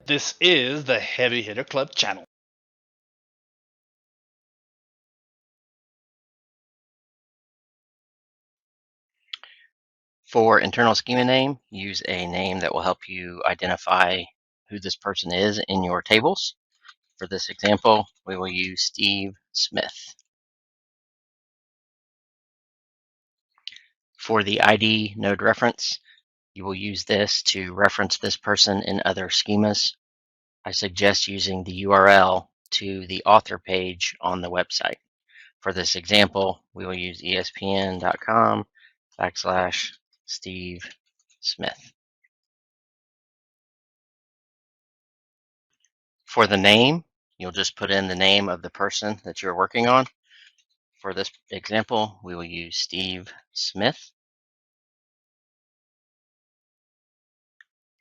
This is the Heavy Hitter Club channel. For internal schema name, use a name that will help you identify who this person is in your tables. For this example, we will use Steve Smith. For the ID node reference, you will use this to reference this person in other schemas. I suggest using the URL to the author page on the website. For this example, we will use espn.com/Steve Smith. For the name, you'll just put in the name of the person that you're working on. For this example, we will use Steve Smith.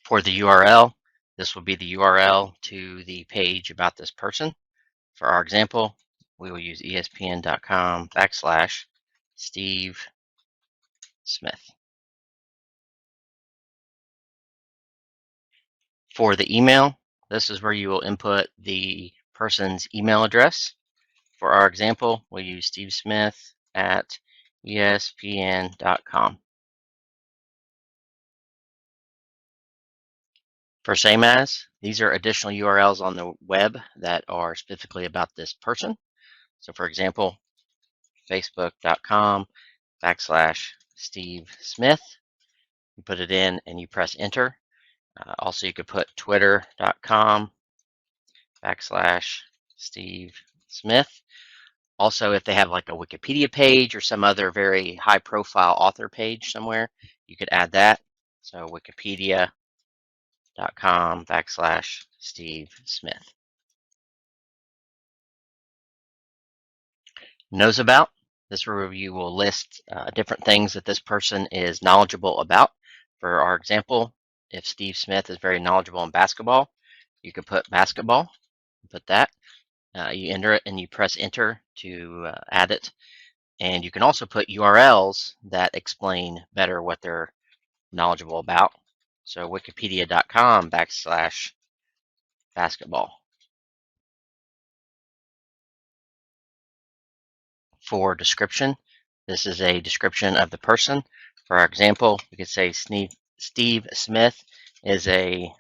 For the URL, this will be the URL to the page about this person. For our example, we will use espn.com/Steve Smith. For the email, this is where you will input the person's email address. For our example, we'll use stevesmith@espn.com. For SameAs, these are additional URLs on the web that are specifically about this person. So for example, facebook.com/Steve Smith. You put it in and you press enter. Also, you could put twitter.com/Steve Smith. Also, if they have like a Wikipedia page or some other very high profile author page somewhere, you could add that. So wikipedia.com/Steve Smith. KnowAbout. This review will list different things that this person is knowledgeable about. For our example, if Steve Smith is very knowledgeable in basketball, you could put basketball, put that. You enter it and you press enter to add it. And you can also put URLs that explain better what they're knowledgeable about. So wikipedia.com/basketball. For description, this is a description of the person. For our example, we could say Steve Smith is a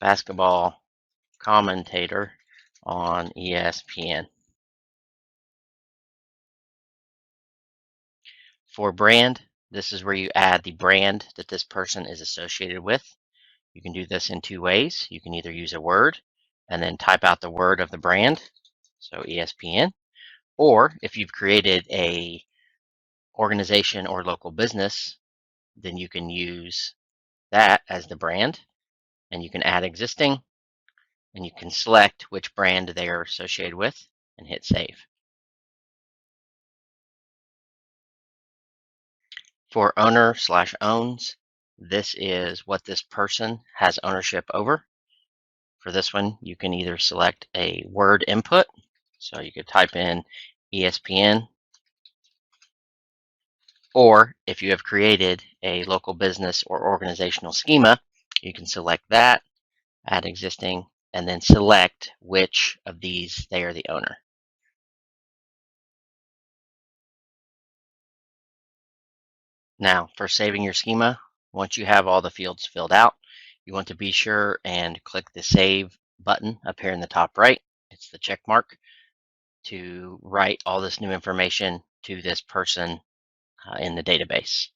basketball commentator on ESPN. For brand, this is where you add the brand that this person is associated with. You can do this in two ways. You can either use a word and then type out the word of the brand, so ESPN, or if you've created a organization or local business, then you can use that as the brand, and you can add existing, and you can select which brand they are associated with and hit save. For owner/owns, this is what this person has ownership over. For this one, you can either select a word input, so you could type in ESPN, or if you have created a local business or organizational schema, you can select that, add existing, and then select which of these they are the owner. Now, for saving your schema, once you have all the fields filled out, you want to be sure and click the Save button up here in the top right. It's the check mark to write all this new information to this person in the database.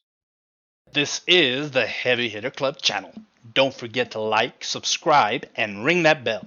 This is the Heavy Hitter Club channel. Don't forget to like, subscribe, and ring that bell.